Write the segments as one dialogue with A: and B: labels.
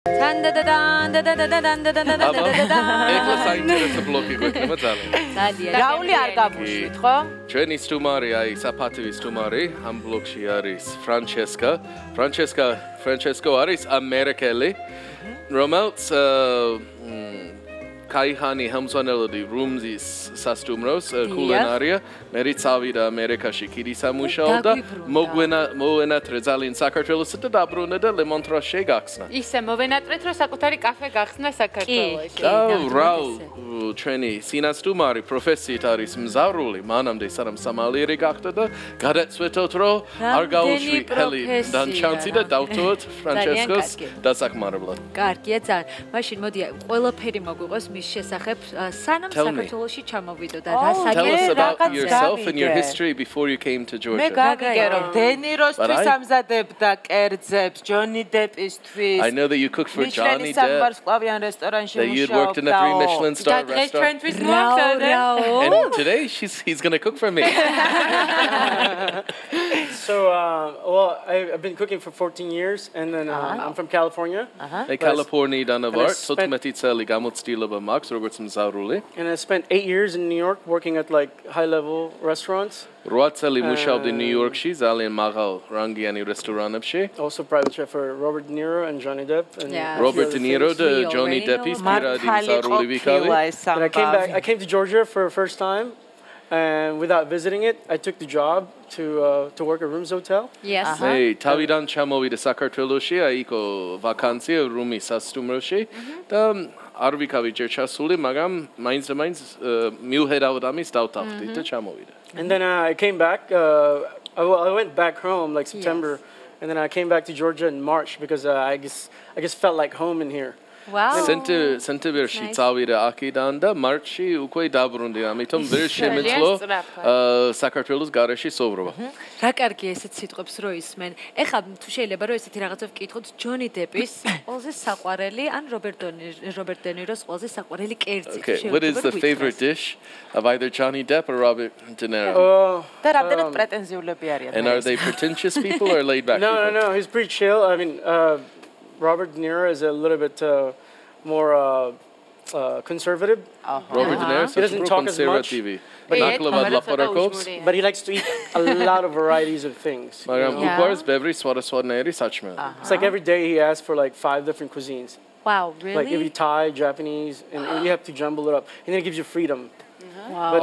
A: რაული არ გაბუშვით, ხო?
B: ჩვენი სტუმარი აი საპატივი სტუმარი ამ ბლოგში არის ფრანჩესკო არის ამერიკელი, რომელმაც კაიხანი ჰამზვანელოდი რუმზის სასტუმროს კულინარია მე წავიდა ამერიკაში კიდე სამუშაობდა მოვენატრე ძალიან საქართველოსა და დაბრუნდა და Montrachet გახსნა
C: ისე მოვენატრეთ რომ საკუთარი კაფე გახსნა საქართველოში
B: და რაულ ჩვენი სინასტუმარი პროფესიით არის მზარეული მანამდე სანამ სამალიერი გახდა და გადაწყვეტოთ რომ არ გაუშვი ხელი დანჩანცი და დავთოვოთ ფრანჩესკოს დასახმარებლად
D: კარგია ძალიან მაშინ მოდი ყველაფერი მოგვიყოს მის შესახებ სანამ საქართველოში ჩამოვიდო და რა
B: საკეთე and your history before you came to Georgia.
A: მე გაგიგერო დენიროსთვის ამზადებდა კერძებს, ჯონი დეპისთვის.
B: I know that you cooked for Johnny Depp.
A: სამარსკლავიან რესტორანში
B: that you had worked in a 3-Michelin star restaurant. And today he's going to cook for me.
E: So, well, I've been cooking for 14 years, and then I'm from California.
B: California danavart, sotmetitseli gamotstилоба Max, Robert's mzarauli.
E: And I spent 8 years in New York working at like high-level restaurants.
B: Roatseli mushavdi in New York shi zalien magal rangiani restoranებში.
E: Also private chef for Robert De Niro and Johnny Depp. And
B: Robert De Niro and Johnny Depp's piradma mzarauli vikali.
E: I came to Georgia for the first time. And without visiting it, I took the job to work at Rooms Hotel.
D: Yes.
B: Hey, tavidan chamovida საქართველოში, აიქო ვაკანცია რუმის სასტუმროში და არ ვიქავი ჯერჩასული, მაგრამ მაინც მიუხედავად ამის დავთანხმდი და ჩამოვიდა.
E: And then I came back. I went back home like September, and then I came back to Georgia in March because I just felt like home in here.
D: Wow.
B: სენტემბერში წავიდა აქედან და მარტში უკვე დაბრუნდი, ამიტომ ვერ შემეძლო საქართველოს გარეშე სოვრობა.
D: რა კარგია ესეთ სიტყვებს რო ისმენ. ეხლა თუ შეიძლება რომ ესეთი რაღაცა ვკითხოთ ჯონი დეპის ყველაზე საყვარელი ან რობერტ დენიროს ყველაზე საყვარელი კერძი.
B: Okay, what is the favorite dish of either Johnny Depp or Robert De Niro?
A: და რამდენად პრეტენზიულები არიან?
B: And are they pretentious people or laid back people?
E: No, he's pretty chill. I mean, Robert De Niro is a little bit more conservative.
B: Robert De Niro
E: he doesn't talk as much. But he likes to eat a lot of varieties of things. It's like every day he asks for like 5 different cuisines.
D: Wow, really?
E: Like every Thai, Japanese, and you have to jumble it up. And then it gives you freedom.
D: Wow.
B: But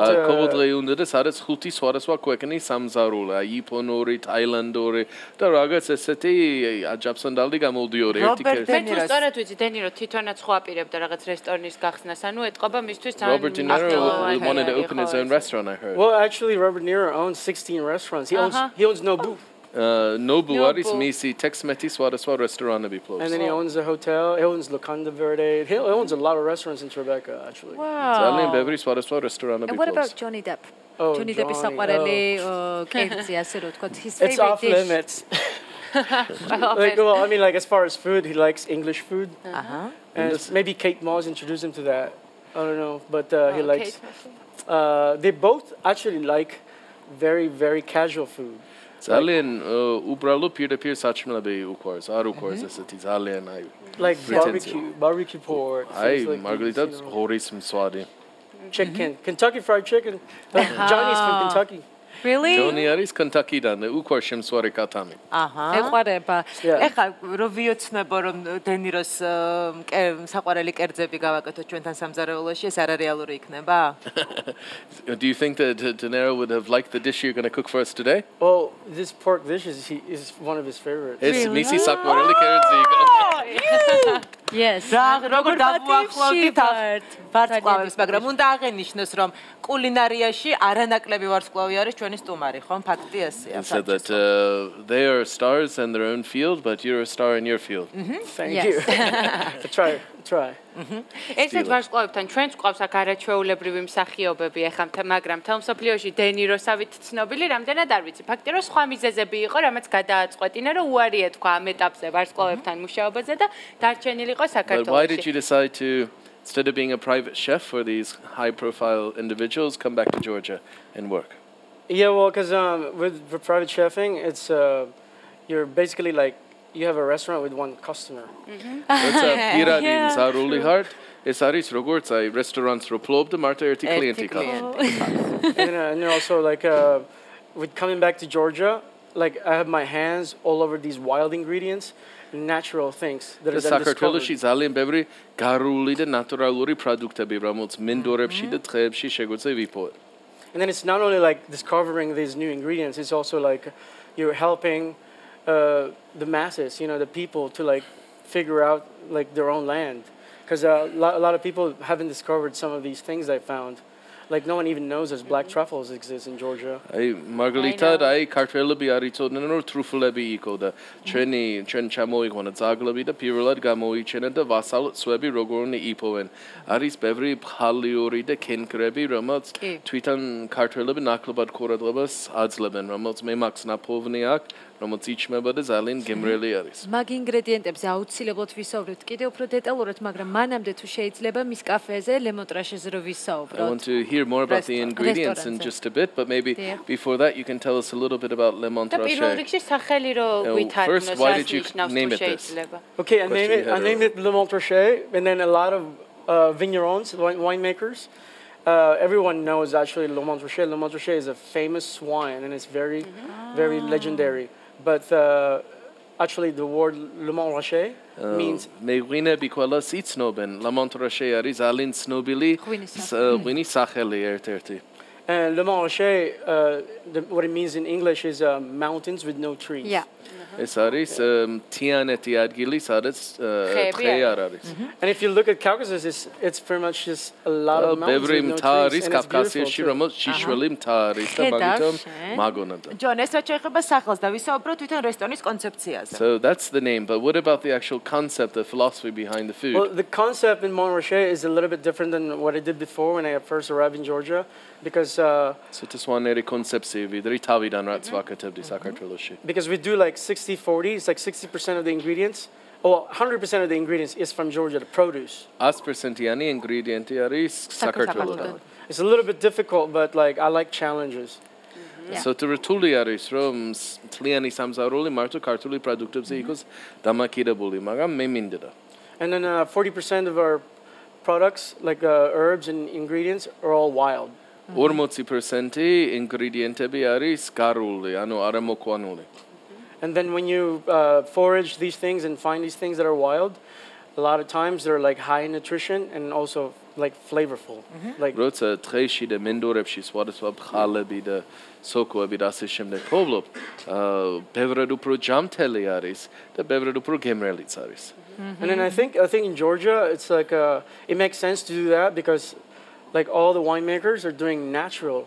B: სადაც 5 სხვადასხვა ქვეყნის სამზარულა, იაპონური, თაილანდური და რაღაც ესეთი აჯაბსანდალი გამოდიორი ერთი კერძი.
C: მე თუ სწორად ვიცი, დენირო თვითონაც ხო აპირებდა რაღაც რესტორნის გახსნას, ანუ ეთყობა მისთვის ძალიან
B: Robert De Niro wanted to open his own restaurant, I heard.
E: Well, actually, Robert De Niro owns 16 restaurants. He owns Nobu.
B: Nobu არის მისი Tex-Mex სხვადასხვა რესტორანები ფლობს.
E: And then he owns a hotel. He owns Locanda Verde. He owns a lot of restaurants in Tribeca, actually.
D: Wow.
B: ძალიან ბევრი სხვადასხვა რესტორანები ფლობს.
D: And what about Johnny Depp? Johnny Depp's საყვარელი კერძი, ასე რომ ვთქვათ, his favorite dish.
E: It's off limits. Well, I mean, like as far as food, he likes English food. And maybe Kate Moss introduced him to that. I don't know, but he likes. They both actually like very, very casual food.
B: ძალიან უბრალო პირდაპირ საჭმელები უყვარს, არ უყვარს ესეთი ძალიან აი
E: like barbecue pork.
B: აი მაგალითად ღორის მსვარი.
E: Chicken, Kentucky Fried Chicken. Johnny's from Kentucky.
D: Really?
B: Johnny არის Kentucky-დან, უყვარს შემსვარი კატანი.
D: ეყარება.
A: ეხლა რო ვიოცნებო რომ დენიროს საყვარელი კერძები გავაკეთოთ ჩვენთან სამზარეულოში, ეს არ რეალური იქნება?
B: Do you think that De Niro would have liked the dish you're going to cook for us today?
E: Oh, this pork dish is one of his favorites.
B: ეს მისი საყვარელი კერძი.
D: Yes.
A: როგორ დავუახლოვდით ვარსკვლავებს, მაგრამ უნდა აღენიშნოს რომ კულინარიაში არანაკლები ვარსკვლავი არის ჩვენი სტუმარი, ხო? ფაქტი ესეა.
B: Said that they are stars in their own field, but you're a star in your field.
E: Thank you. Try.
C: ესეთ ვარსკვლავებთან ჩვენს ყავს აქ არაჩვეულებრივი მსახიობები ეხლა, მაგრამ თელ მსოფლიოში დენიროსავით ცნობილი რამდენად არ ვიცი. ფაქტია რომ სხვა მიზეზები იყო, რამაც გადააწყვეტინა რომ უარია თქვა ამ ეტაპზე ვარსკვლავებთან მუშაობაზე და დარჩენილი იყო საქართველოში.
B: But why did you decide to, instead of being a private chef for these high-profile individuals, come back to Georgia and work?
E: Yeah, well, because with private chefing, it's you're basically like you have a restaurant with one customer.
B: როცა პირადი მზარული ხართ, ეს არის როგორც აი რესტორანს რო ფლობ და მარტო ერთი კლიენტი გყავს.
E: And then also like with coming back to Georgia, like I have my hands all over these wild ingredients, natural things that are
B: საქართველოში ძალიან ბევრი გარული და ნატურალური პროდუქტები, რომელსაც მინდორებში და ტყეებში შეგვიძლია ვიპოვოთ.
E: And then it's not only like discovering these new ingredients, it's also like you're helping the masses, you know, the people to like figure out like their own land. Because a lot of people haven't discovered some of these things I found. Like no one even knows as black truffles exist in Georgia.
B: Ay Margarita, ay ქართველები არ იცოდნენ რომ ტრუფლები იყო და ჩვენ ჩამოიყვანა ძაღლები და პირველად გამოიჩენა და ვასალწვები როგორ იპოვენ. არის ბევრი ფხალიური და კენკრები, რომელიც თვითონ ქართველები ნაკლებად ყურადღებას აძლევენ, რომელიც მე მაქვს ნაპოვნი აქვს, რომელიც იჩმება და ძალიან გემრიელი არის.
D: მაგ ინგრედიენტებზე აუცილებლად ვისაუბრებთ კიდევ უფრო დეტალურად, მაგრამ მანამდე თუ შეიძლება მის კაფეზე, Montrachetზე რო ვისაუბროთ.
B: I want to hear more about the ingredients in just a bit, but maybe before that you can tell us a little bit about Montrachet. First, why did you name it this?
E: Okay, I named it Montrachet, and then a lot of vignerons, winemakers. Everyone knows actually Montrachet. Montrachet is a famous wine, and it's very, very legendary. But actually, the word Montrachet means.
B: მეღვინები ყველას იცნობენ. Montrachet არის ძალიან ცნობილი ღვინის სახელი ერთ-ერთი.
E: And Montrachet, what it means in English is mountains with no trees.
D: Yeah.
B: ეს არის თიანეთი ადგილი, სადაც ტყე არ არის.
E: And if you look at Caucasus, it's pretty much just a lot of mountains with no trees.
B: არის კავკასიაში, რომელიც შიშველი მთა არის და მაგიტომ მაგონადა.
A: ჯონ, ეს რაც შეეხება სახელს და ვისაუბროთ თვითონ რესტორნის კონცეფციაზე.
B: So that's the name, but what about the actual concept, the philosophy behind the food?
E: Well, the concept in Montrachet is a little bit different than what I did before when I first arrived in Georgia, because
B: სიტყვანერი კონცეფცია ვიდრე თავიდან რაც ვაკეთებდი საქართველოში.
E: Because we do like 60-40, it's like 60% of the ingredients, or 100% of the ingredients is from Georgia, the produce.
B: 100%-იანი ინგრედიენტი არის საქართველოსთან.
E: It's a little bit difficult, but like I like challenges.
B: So to რთული არის რომ თლიანი სამზარული მარტო ქართული პროდუქტებზე იყოს დამაკიდებული, მაგრამ მე მინდოდა.
E: And then 40% of our products, like herbs and ingredients, are all wild.
B: 40% ინგრედიენტები არის გარული, ანუ არამოყვანილი.
E: And then when you forage these things and find these things that are wild, a lot of times they're like high in nutrition and also like flavorful. Like
B: როცა ტყეებში და მინდორებში სხვადასხვა ბხალები და სოკოები და ასე შემდეგ პოვლობ, ბევრად უფრო ჯამთელი არის და ბევრად უფრო გემრიელიც არის.
E: And then I think in Georgia it's like it makes sense to do that because like all the winemakers are doing natural.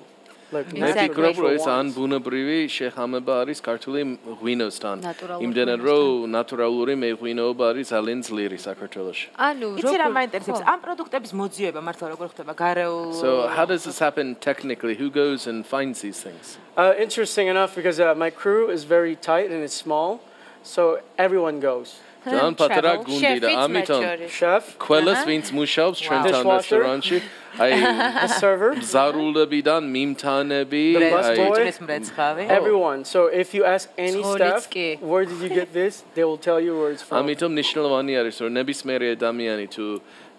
B: ეს ან ბუნებრივი შეხამება არის ქართული ღვინოსთან. იმდენად რომ ნატურალური მეღვინეობა არის ძალიან ძლიერი საქართველოში.
D: ანუ
A: იცი რა მაინტერესებს? ამ პროდუქტების მოძიება მართლა როგორ ხდება გარეულ?
B: So how does this happen technically? Who goes and finds these things?
E: Interesting enough because my crew is very tight and it's small, so everyone goes.
B: ძალიან პატარა გუნდი და ამიტომ
E: Chef,
B: ყველას ვინც მუშაობს ჩვენთან რესტორანში, აი
E: server,
B: მზარულებიდან მიმთანები,
E: everyone. So if you ask any staff, where did you get this? They will tell you where it's from.
B: ამიტომ ნიშნულოვანი არის რომ ნებისმიერი ადამიანი თუ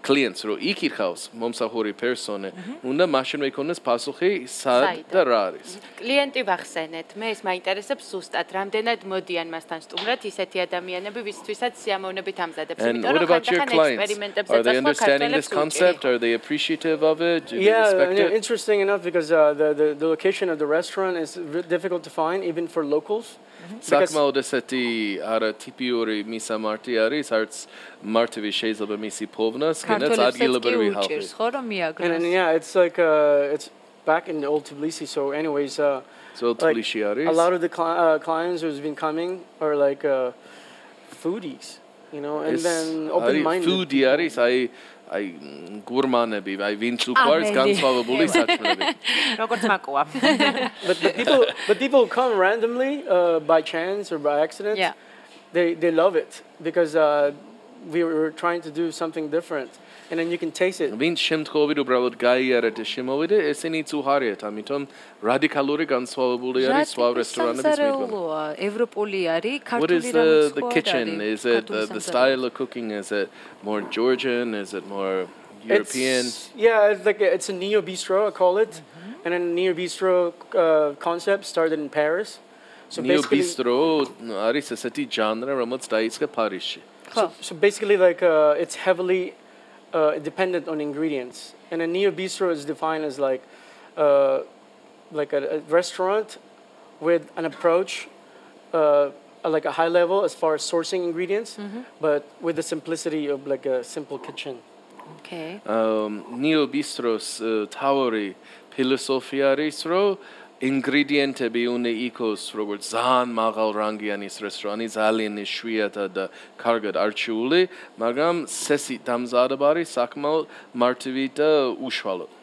B: კლიენტს რო იქირხავს მომსახური პერსონე, უნდა მაშინ ვექონდეს პასუხი სად და რა არის.
C: კლიენტი ვახსენეთ. მე ეს მაინტერესებს ზუსტად, რამდენად მოდიან მასთან სტუმრად ისეთი ადამიანები, ვისთვისაც სიამოვნებით ამზადებს.
B: And what about your clients? Are they understanding this concept? Are they appreciative of it? Do they respect it?
E: Interesting enough because the location of the restaurant is difficult to find even for locals.
B: საკმაოდ ესეთი არა ტიპიური მისამართი არის, არც მარტივი შეიძლება მისი პოვნას, კენაც ადგილობრივი ხალხი.
E: And yeah, it's like it's back in the old Tbilisi. So anyways,
B: like,
E: a lot of the clients who's been coming are like foodies, you know, and then open-minded.
B: Foodie არის, აი გურმანები, აი ვინც უყვარს განსხვავებული საქმეები.
A: როგორც მაკოა.
E: But people come randomly by chance or by accident.
D: Yeah.
E: They love it because we were trying to do something different. And then you can taste it.
B: ვინ შემთხვევით უბრალოდ გაიარეთ და შემოვიდე, ესენი წუხარიათ, ამიტომ რადიკალური განსხვავებული არის სხვა რესტორანების მიდგომა.
D: ევროპული არის,
B: What
D: ქართული
B: is
D: რამაც
B: the kitchen? Is it the style of cooking? Is it more Georgian? Is it more European?
E: It's a neo bistro, I call it. And then neo bistro concept started in Paris. So
B: neo bistro არის ესეთი ჟანრი, რომელიც დაიწყე Parisში.
E: So basically it's heavily dependent on ingredients. And a neo bistro is defined as like a restaurant with an approach like a high level as far as sourcing ingredients, but with the simplicity of like a simple kitchen.
D: Okay.
B: Neo bistros თავი ფილოსოფია არის, რომ ინგრედიენტები უნდა იყოს როგორც ძალიან მაღალ რანგიანის რესტორანი, ძალიან იშვიათად და კარგად არჩეული, მაგრამ სესით დამზადებული საკმაოდ მარტივი და უშუალო.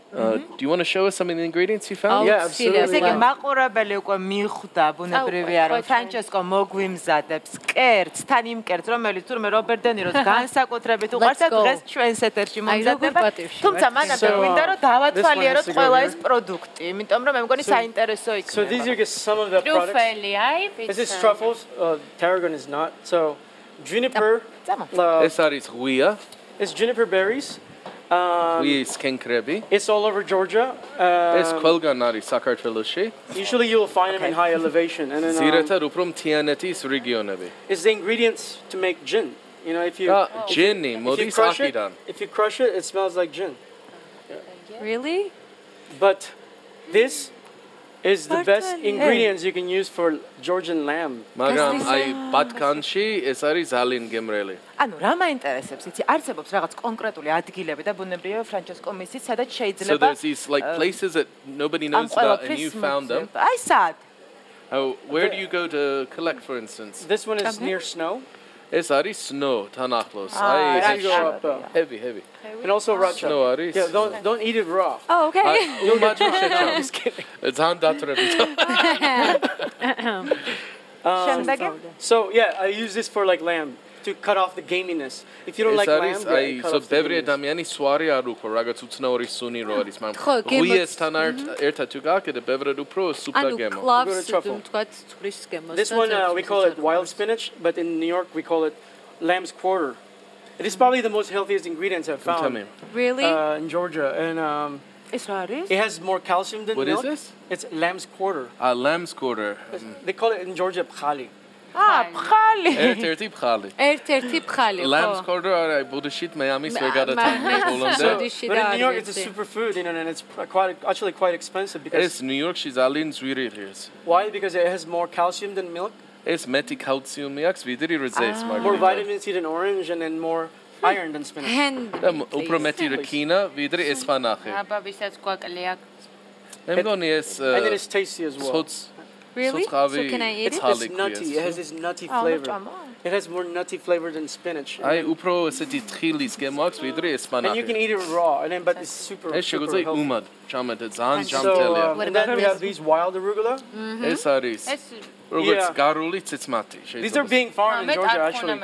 B: Do you want to show us some of the ingredients you found?
E: Yeah, absolutely.
A: ესე იგი მაყურებელი უკვე მიხვდა ბუნებრივია რომ ფრანჩესკო მოგვიმზადებს კერძს, თან იმ კერძს რომელიც თურმე რობერტ დენიროს განსაკუთრებით უყვარს და დღეს ჩვენს ეთერში მომზადება. თუმცა მანამდე გვინდა რომ დავათვალიეროთ ყველა ეს პროდუქტი, იმიტომ რომ მე მგონი საინტერესო იქნება.
E: So these are just some of the products. This is truffles, tarragon is not. So juniper.
B: ეს არის ღვია.
E: It's juniper berries. It's all over Georgia.
B: ეს ყველგან არის საქართველოში.
E: Usually you will find them in high elevation. And then
B: ზირეთად უფრო მთიანეთის რეგიონები.
E: It's the ingredients to make gin. You know, if you crush it, it smells like gin.
D: Really?
E: But this is the best ingredients you can use for Georgian lamb.
B: მაგრამ აი ბატკანში ეს არის ძალიან გემრიელი.
A: ანუ რა მაინტერესებს, იცი, არსებობს რაღაც კონკრეტული ადგილები და ბუნებრივია ფრანჩესკო მისით, სადაც შეიძლება
B: So there's these like places that nobody knows about and you found them.
A: აი სად?
B: Oh, where do you go to collect for instance?
E: This one is near snow.
B: ეს არის snow, თან ახლოს.
E: Ay,
B: heavy.
E: And also racha.
B: Snow არის.
E: Yeah, don't eat it raw.
D: Oh, okay.
B: You'll imagine just kidding. Თან დატრებით.
E: So yeah, I use this for like lamb to cut off the gaminess. If you don't like lamb, cut off the
B: ბევრი ადამიანი სვარი არ უყო, რაღაც უცნაური სუნი რო არის, მაგრამ ღვიესთან ერთად თუ გაკეთე, ბევრად უფრო სუპრა გემო.
E: This one we call it wild spinach, but in New York we call it lamb's quarter. It is probably the most healthiest ingredients I've found.
D: Really?
E: In Georgia, and it has more calcium than milk.
B: What is this?
E: It's lamb's quarter.
B: Lamb's quarter.
E: They call it in Georgia bkhali.
A: ბხალი.
B: ერთ-ერთი ბხალი.
D: ერთ-ერთი ბხალი.
B: Lamb's quarter არა, ბუდიშით მე ამის ვერ გადაწყობ ბოლომდე.
E: But in New York it's a superfood, you know, and it's actually quite expensive because
B: ეს New York-ში ძალიან ძვირი ღირს.
E: Why? Because it has more calcium than milk.
B: ეს მეტი კალციუმი აქვს ვიდრე როძეს, მაგრამ
E: more vitamin C than orange and then more iron than spinach.
B: და უფრო მეტი რკინა ვიდრე ესპანახი.
C: აბა ვისაც გვაკლი აქვს.
B: მე მგონი ეს
E: and then it's tasty as well.
D: Really? So can I eat it?
E: It's nutty. It has this nutty flavor. It has more nutty flavor than spinach.
B: აი უფრო ესეთი თხილის გემო აქვს ვიდრე ესპანახი.
E: And you can eat it raw, and then but it's super.
B: ეს შეგვიძლია უმად ჭამეთ ძალიან ჭამთელია.
E: And then we have these wild arugula.
B: ეს არის როგორც გარული ცეცმათი.
E: These are being farmed in Georgia actually.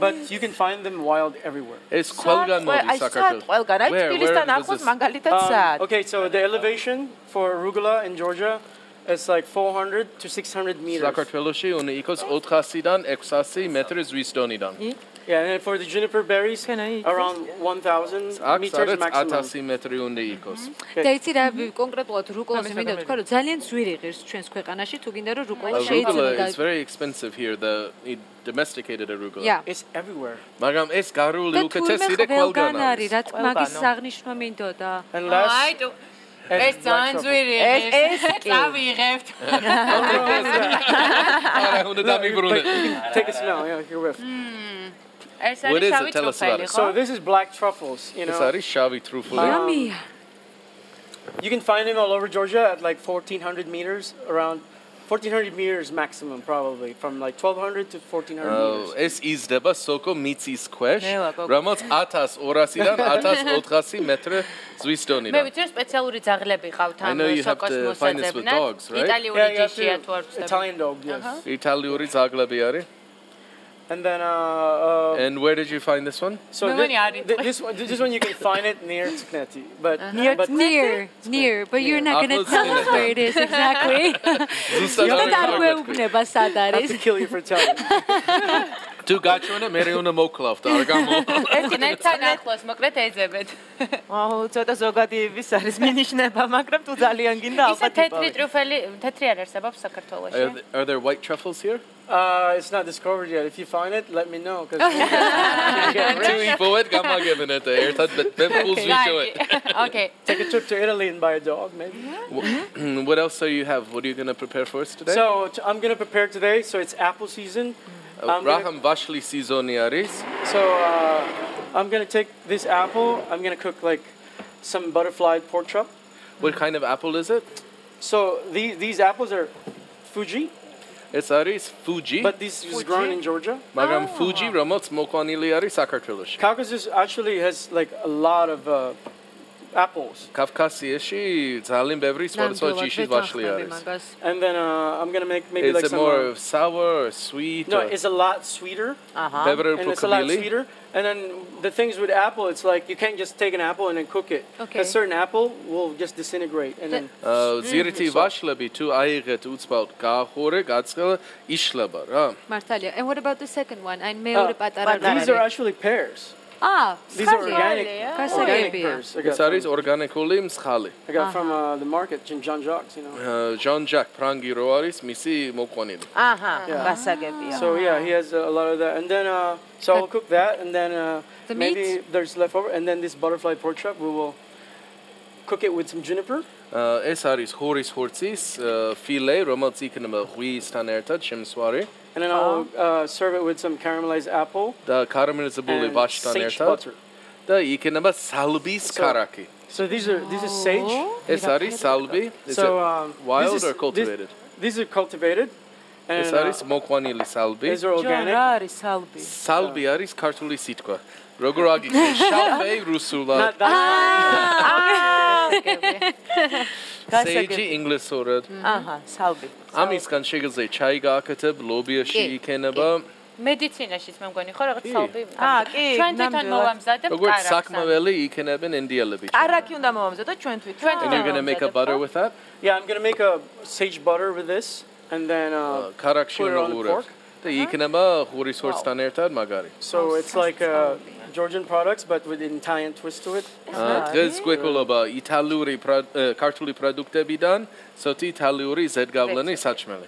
E: But you can find them wild everywhere.
B: ეს ყველგან მოდის საქართველოს.
A: ყველგან, აი თბილისთან ახლოს მაგალითად სად?
E: Okay, so the elevation for arugula in Georgia it's like 400 to 600 meters.
B: საქართველოში უნდა იყოს 400-დან 600 მეტრი ზღვის დონიდან.
E: Yeah, and for the juniper berries around 1000 meters maximum.
B: 1000 მეტრი უნდა იყოს.
D: და იცი რა კონკრეტულად რუკოლაზე მინდა ვთქვა რომ ძალიან ძვირი ღირს ჩვენს ქვეყანაში თუ გინდა რომ რუკოლა შეიძლება
B: It's very expensive here the domesticated arugula.
D: Yeah.
E: It's everywhere.
B: მაგრამ ეს გარული უკეთესი და ყველგან არის.
D: რა თქმა მაგის აღნიშვნა მინდოდა.
E: And last
C: ეს ძალიან ძვირი ეს წავიღებთ.
B: არა, უნდა დამიბრუნე.
E: Take a smell, yeah, here with.
C: ეს არის შავი ტრუფელი, ხო?
E: So this is black truffles, you know.
B: ეს არის შავი ტრუფელი.
D: Yummy.
E: You can find them all over Georgia at like 1400 meters, around 1400 meters maximum probably, from like 1200 to 1400 meters.
B: ეს იზრდება სოკო მიწის ქვეშ, რომელიც 1200-დან 1400 მეტრი ზღვის დონიდან.
C: მე ვიცი სპეციალური ძაღლები ყავთ ამ სოკოს მოსაძებნად. იტალიური ჯიშია თუ არ ვცდები.
E: Italian dog, yes.
B: იტალიური ძაღლები არის.
E: And then
B: And where did you find this one?
E: so this one you can find it near Tskneti, but
D: near, but you're not going to tell us where it is exactly.
E: I have to kill you for telling.
B: Tu gačone meriuna moklavt, არ გამო.
C: ერთნაირად ახლოს მოკლედ ეძებეთ.
A: აუ, ცოტა ზოგადიების არის მინიშნება, მაგრამ თუ ძალიან გინდა
C: ალბათ. ისე თეთრი ტრუფელი, თეთრი არ არსებობს საქართველოში.
B: Are there white truffles here?
E: It's not discovered yet. If you find it, let me know cuz
B: Poet გამაგებინეთ ერთად ბებულს ვიშოვეთ.
C: Okay.
E: Take a trip to Italy and buy a dog maybe.
B: What else do you have? What are you going to prepare for us today?
E: So I'm going to prepare today, so it's apple season.
B: Raham vashli seasoni aris.
E: So I'm going to take this apple, I'm going to cook like some butterfly pork chop.
B: What kind of apple is it?
E: So these apples are Fuji.
B: It's aris Fuji.
E: But this is grown in Georgia.
B: Magram Fuji romots mokonili aris Sakartveloshi.
E: Caucasus actually has like a lot of apples.
B: Kafkasieshi ძალიან ბევრი სხვადასხვა ჯიშის ვაშლი არის.
E: And then I'm going to make maybe
B: like some
E: more
B: of sour or sweet.
E: No, it's a lot sweeter.
B: And
E: it's a lot sweeter. And then the things with apple, it's like you can't just take an apple and then cook it. Okay. A certain apple will just disintegrate and then
B: ზირითი ვაშლები თუ აიღეთ უცბად გაახორე, გაწყლა, იშლება რა.
D: მართალია. And what about the second one? And მეორე პატარა.
E: These are actually pears. These are organic pears.
B: It's aris organically mskhali.
E: I got from the market in John Jacques, you know.
B: John Jack prangi ro aris misi mokonili.
A: გასაგებია.
E: So yeah, he has a lot of that. And then so I'll cook that and then maybe there's leftover and then this butterfly pork chop we will cook it with some juniper.
B: ეს არის ხორის ხორცის ფილე, რომელიც იქნება ღვიისთან ერთად შემსვარი.
E: And then I'll serve it with some caramelized apple.
B: და კარამელიზებული ვაშთან ერთად. და იქნება სალბის კარაკი.
E: So these are sage.
B: ეს არის სალბი. Is it wild or cultivated?
E: These are cultivated.
B: ეს არის მოყვანილი სალბი.
E: These are organic.
A: რა არის სალბი?
B: სალბი არის ქართული სიტყვა. როგორ აგიქნე შავე რუსულად. Sage ინგლისურად.
A: სალბი.
B: ამისგან შეგიძლიათ ჩაი გააკეთებ, ლობიაში იქნება.
C: მედიცინაშიც მე მგონი ხო რაღაც სალბი.
A: კი.
C: ჩვენ თვითონ მოვამზადებთ კარაკს.
B: როგორც საქმეველი იქნებენ ინდიელები.
A: კარაკი უნდა მოვამზადოთ ჩვენ თვითონ.
B: And you're going to make a butter with that?
E: Yeah, I'm going to make a sage butter with this and then
B: karakshi
E: put it on the pork.
B: და იქნება ხურის ხორცთან ერთად მაგარი.
E: So it's like Georgian products but with an Italian twist to it.
B: დღეს გვექოლობა იტალიური ქართული პროდუქტებიდან, სოთი იტალიური ზედგავლენი საჭმელი.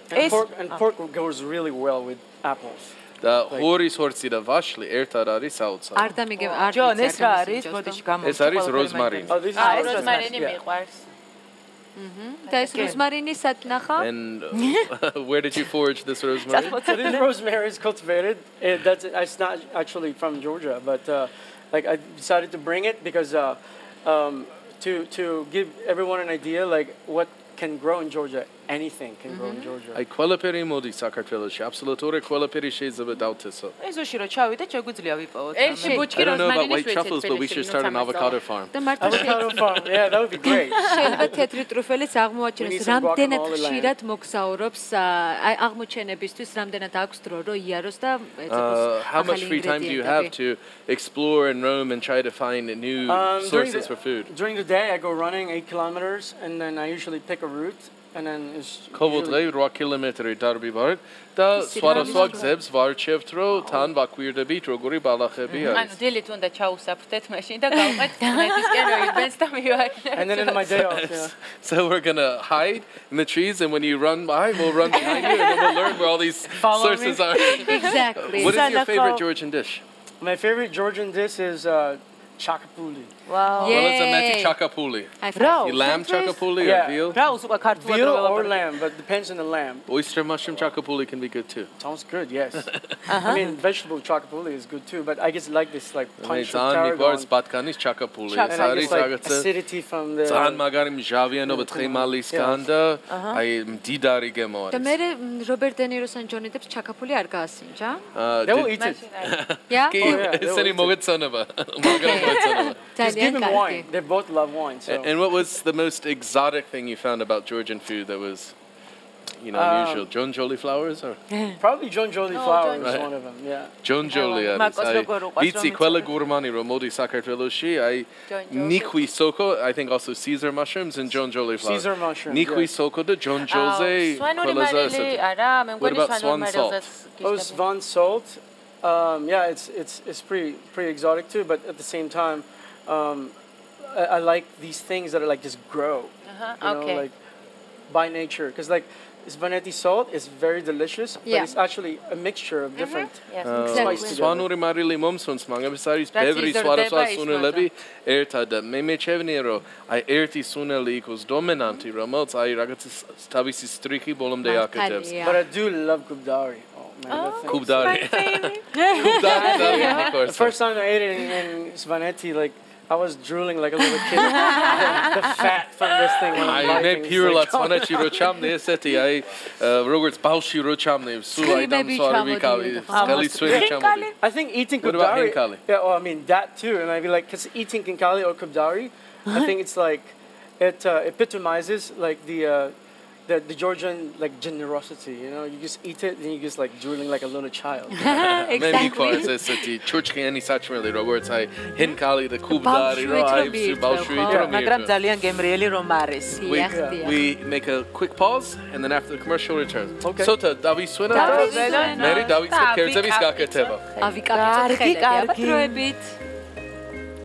E: And pork goes really well with apples.
B: და ხურის ხორცი და ვაშლი ერთად არის საოცარი.
D: არ დამიგებ, არ
A: ჯონ, ეს რა არის? ბოდიში გამოვიდა.
B: ეს არის როზმარინი.
C: ეს როზმარინი მიყვარს.
D: და ეს როზმარინი სად ნახა?
B: And where did you forage this rosemary?
E: So this rosemary is cultivated. It's not actually from Georgia, but like I decided to bring it because to give everyone an idea like what can grow in Georgia. Anything can grow in Georgia.
B: აი ყველაფერი მოდის საქართველოში, აბსოლუტური ყველაფერი შეიძლება დავთესო.
A: ეზოში რო ჩავიდეთ, შეგვიძლია ვიპოვოთ.
C: ელში ბუჩქი როზმარინის
B: truffles, but we should start an avocado farm.
E: Avocado farm. Yeah, that would be great.
D: შეიძლება თეთრი ტრუფელიც აღმოაჩინოს, რამდენად ხშირად მოგზაურობს აღმოჩენებისთვის, რამდენად აქვს დრო რო იაროს და ეცოს.
B: How much free time do you have to explore and roam and try to find new sources for food?
E: During the day I go running 8 kilometers and then I usually pick a route. And then it's
B: Kovodlei 8 kilometri darbi ვარ და სხვადასხვა გზებს ვარჩევთ რომ თან ვაკვირდებით როგორი ბალახები არის.
C: ანუ დილით უნდა ჩაუსაფრთეთ მაშინ და გავყეთ ნეტისკენ როიბენს და მივაყენეთ.
E: And then in my day off, yeah.
B: So we're going to hide in the trees and when you run by we'll run behind you and then we'll learn where all these sources are.
D: Exactly.
B: What is your favorite Georgian dish?
E: My favorite Georgian dish is chakapuli.
A: Wow.
B: Well, it's a meti chakapuli. Lamb chakapuli or veal?
E: Veal or lamb, but depends on the lamb.
B: Oyster mushroom chakapuli can be good too.
E: Sounds good, yes. I mean, vegetable chakapuli is good too, but I just like this like punch of tarragon.
B: Batkanis chakapuli.
E: And I just like acidity from the...
B: Zan magari mjaviano b'tchimalis kanda. I mdidari gemor.
D: და მე რობერტ დენიროს ან ჯონი დეპს ჩაკაპული არ გაასინჯა?
E: They will eat it.
D: Yeah?
B: ესენი მოგეცონება.
E: Just give them wine. They both love wine. So.
B: And what was the most exotic thing you found about Georgian food that was you know, unusual John Jolly flowers or
E: probably John Jolly flowers is one of them. Yeah.
B: John Jolly. Vitsi quella gurmani romodi საქართველოში, აი nikwi soko, I think also Caesar mushrooms and John Jolly flowers.
E: Caesar mushrooms.
B: Nikwi soko და John Jolly
C: ყველაზე არა, მე მგონი სვანურმერელზეც.
E: Oh, swan salt. Yeah, it's pretty exotic too, but at the same time I like these things that are like just grow. You know, like by nature, because like Svanetti salt is very delicious, but it's actually a mixture of different spices.
B: Svanuri marili momsons mangabis არის ბევრი სხვადასხვა სუნელები ერთად და მე მეჩვენია რომ აი ერთი სუნელი იქოს დომინანტი, რომელიც აი რაღაცა თავისი სტრიქი ბოლომდე აკეთებს.
E: But I do love kubdari.
B: Kubdari.
E: The first time I ate it in Svanetti, like I was drooling like a little kid. The fat from this thing.
B: I მე პირველად Svanetti რო ჩამდი ესეთი აი როგორც ბავში რო ჩამდი სულ აი დამსვარი ვიკავი ხელი სვენი ჩამოდი.
E: I think eating kubdari. Yeah, well, I mean that too, and I'd be like, cause eating kinkali or kubdari, I think it's like it epitomizes like the Georgian like generosity, you know, you just eat it and you just like drooling like a little child.
B: Exactly. ესეთი ჩურჩხიანი საჭმელი როგორც აი ჰენკალი და kubdari რო აი ბავშვი რომ
A: მაგრამ ძალიან გემრიელი რომ არის.
B: We make a quick pause and then after the commercial return. Sota დავისვენა და მე დავიწყებ კერძების გაკეთება.
D: ავიკაფეთ ხელები აბა დროებით.